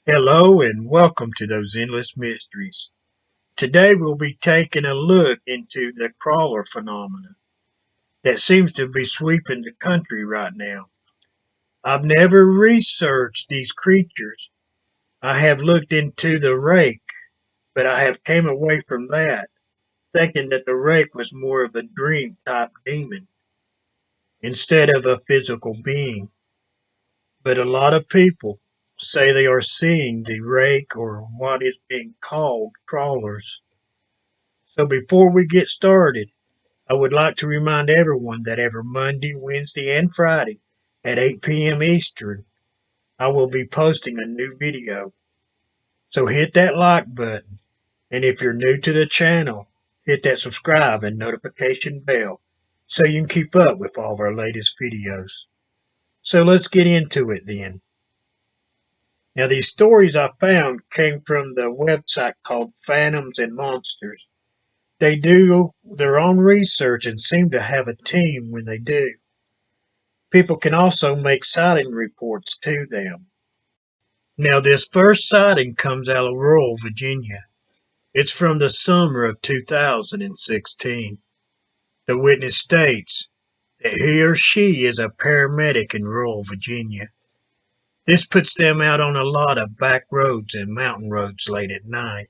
Hello and welcome to those endless mysteries. Today we'll be taking a look into the crawler phenomenon that seems to be sweeping the country right now. I've never researched these creatures. I have looked into the rake, but I have came away from that thinking that the rake was more of a dream type demon instead of a physical being. But a lot of people say they are seeing the rake or what is being called crawlers. So before we get started, I would like to remind everyone that every Monday, Wednesday, and Friday at 8 p.m. Eastern, I will be posting a new video. So hit that like button, and if you're new to the channel, hit that subscribe and notification bell so you can keep up with all of our latest videos. So let's get into it then. Now these stories I found came from the website called Phantoms and Monsters. They do their own research and seem to have a team when they do. People can also make sighting reports to them. Now, this first sighting comes out of rural Virginia. It's from the summer of 2016. The witness states that he or she is a paramedic in rural Virginia. This puts them out on a lot of back roads and mountain roads late at night.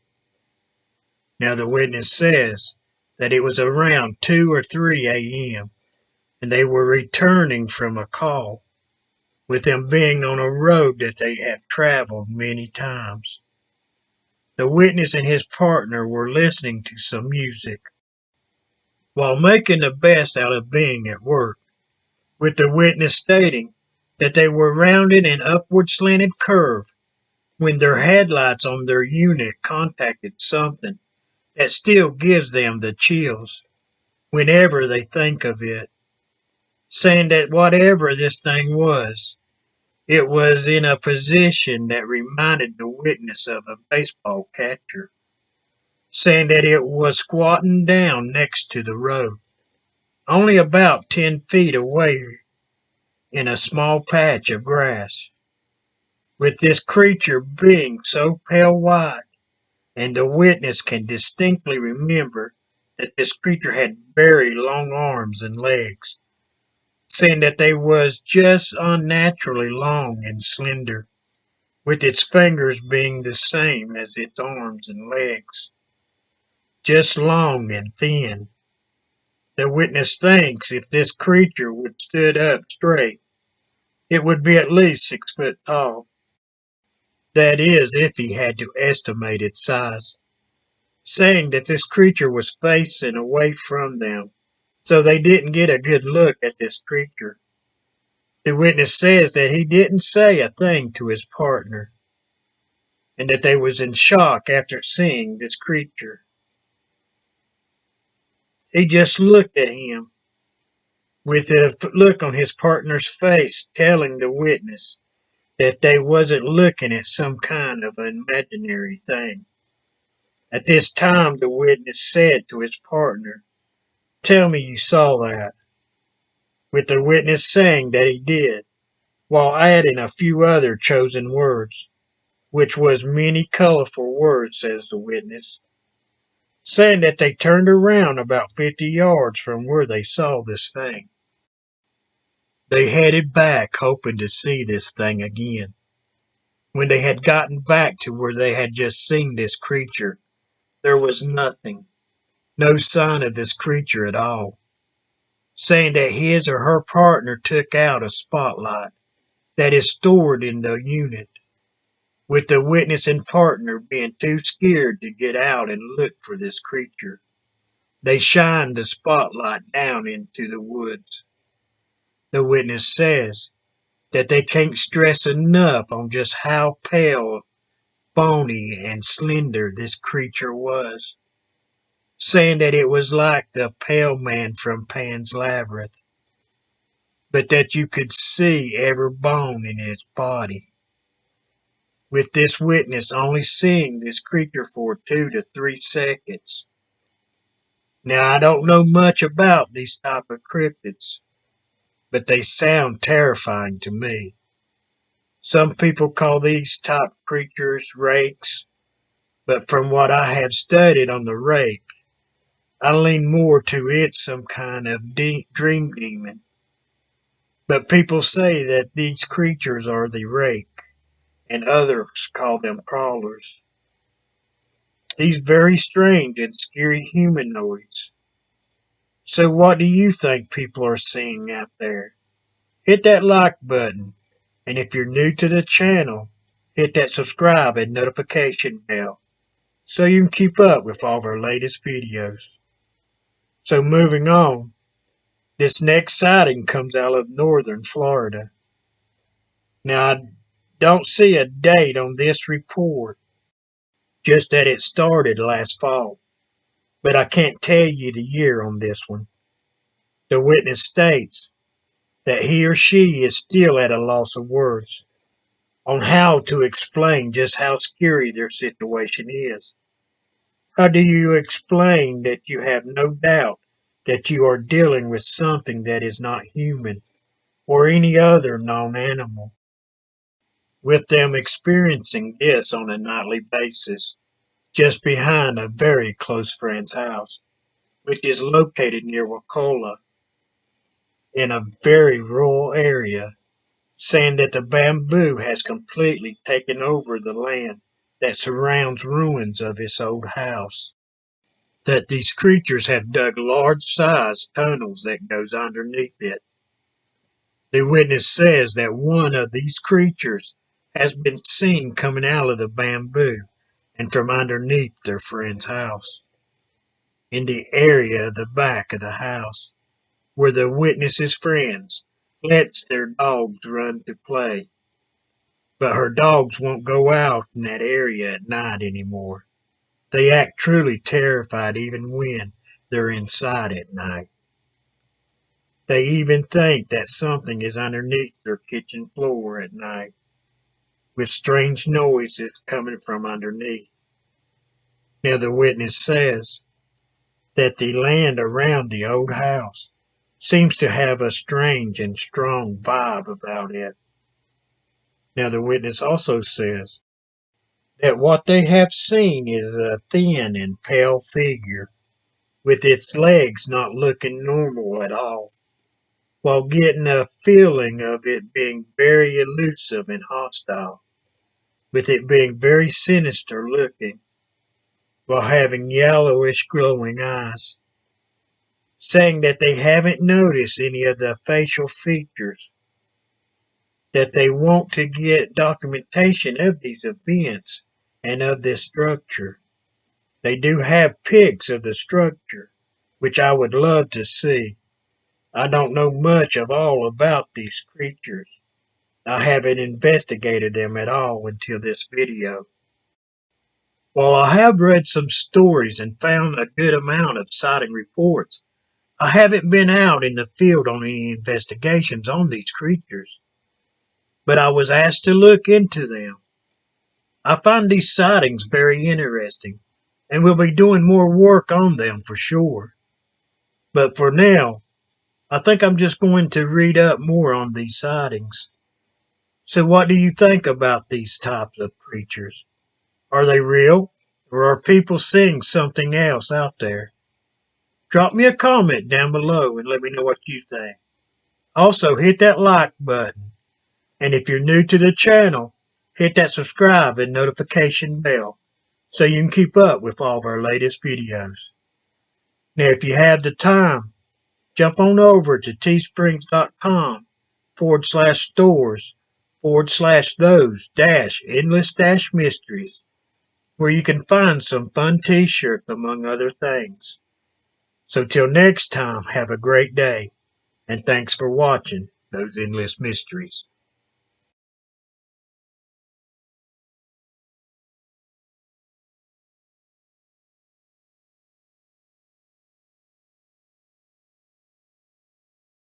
Now, the witness says that it was around 2 or 3 a.m. and they were returning from a call, with them being on a road that they have traveled many times. The witness and his partner were listening to some music while making the best out of being at work, with the witness stating that they were rounding an upward slanted curve when their headlights on their unit contacted something that still gives them the chills whenever they think of it, saying that whatever this thing was, it was in a position that reminded the witness of a baseball catcher, saying that it was squatting down next to the road, only about 10 feet away in a small patch of grass, with this creature being so pale white, and the witness can distinctly remember that this creature had very long arms and legs, saying that they was just unnaturally long and slender, with its fingers being the same as its arms and legs, just long and thin. The witness thinks if this creature would stood up straight, it would be at least 6 foot tall. That is, if he had to estimate its size, saying that this creature was facing away from them, so they didn't get a good look at this creature. The witness says that he didn't say a thing to his partner, and that they was in shock after seeing this creature. He just looked at him with a look on his partner's face, telling the witness that they wasn't looking at some kind of an imaginary thing. At this time, the witness said to his partner, "Tell me you saw that," with the witness saying that he did, while adding a few other chosen words, which was many colorful words, says the witness, saying that they turned around about 50 yards from where they saw this thing. They headed back hoping to see this thing again. When they had gotten back to where they had just seen this creature, there was nothing, no sign of this creature at all, saying that his or her partner took out a spotlight that is stored in the unit, with the witness and partner being too scared to get out and look for this creature. They shined the spotlight down into the woods. The witness says that they can't stress enough on just how pale, bony, and slender this creature was, saying that it was like the pale man from Pan's Labyrinth, but that you could see every bone in its body. With this witness only seeing this creature for 2 to 3 seconds. Now I don't know much about these type of cryptids, but they sound terrifying to me. Some people call these type creatures rakes, but from what I have studied on the rake, I lean more to it's some kind of dream demon. But people say that these creatures are the rake, and others call them crawlers. These very strange and scary humanoids. So what do you think people are seeing out there? Hit that like button, and if you're new to the channel, hit that subscribe and notification bell so you can keep up with all of our latest videos. So moving on, this next sighting comes out of northern Florida. Now I don't see a date on this report, just that it started last fall, but I can't tell you the year on this one. The witness states that he or she is still at a loss of words on how to explain just how scary their situation is. How do you explain that you have no doubt that you are dealing with something that is not human or any other known animal, with them experiencing this on a nightly basis just behind a very close friend's house, which is located near Wakulla in a very rural area, saying that the bamboo has completely taken over the land that surrounds ruins of his old house, that these creatures have dug large-sized tunnels that goes underneath it. The witness says that one of these creatures has been seen coming out of the bamboo and from underneath their friend's house, in the area of the back of the house, where the witness's friends lets their dogs run to play. But her dogs won't go out in that area at night anymore. They act truly terrified even when they're inside at night. They even think that something is underneath their kitchen floor at night, with strange noises coming from underneath. Now the witness says that the land around the old house seems to have a strange and strong vibe about it. Now the witness also says that what they have seen is a thin and pale figure, with its legs not looking normal at all, while getting a feeling of it being very elusive and hostile, with it being very sinister looking, while having yellowish glowing eyes, saying that they haven't noticed any of the facial features, that they want to get documentation of these events and of this structure. They do have pics of the structure, which I would love to see. I don't know much of all about these creatures. I haven't investigated them at all until this video. While I have read some stories and found a good amount of sighting reports, I haven't been out in the field on any investigations on these creatures, but I was asked to look into them. I find these sightings very interesting, and will be doing more work on them for sure. But for now, I think I'm just going to read up more on these sightings. So what do you think about these types of creatures? Are they real, or are people seeing something else out there? Drop me a comment down below and let me know what you think. Also, hit that like button. And if you're new to the channel, hit that subscribe and notification bell so you can keep up with all of our latest videos. Now, if you have the time, jump on over to teesprings.com/stores/those-endless-mysteries, where you can find some fun t-shirts among other things. So till next time, have a great day, and thanks for watching Those Endless Mysteries.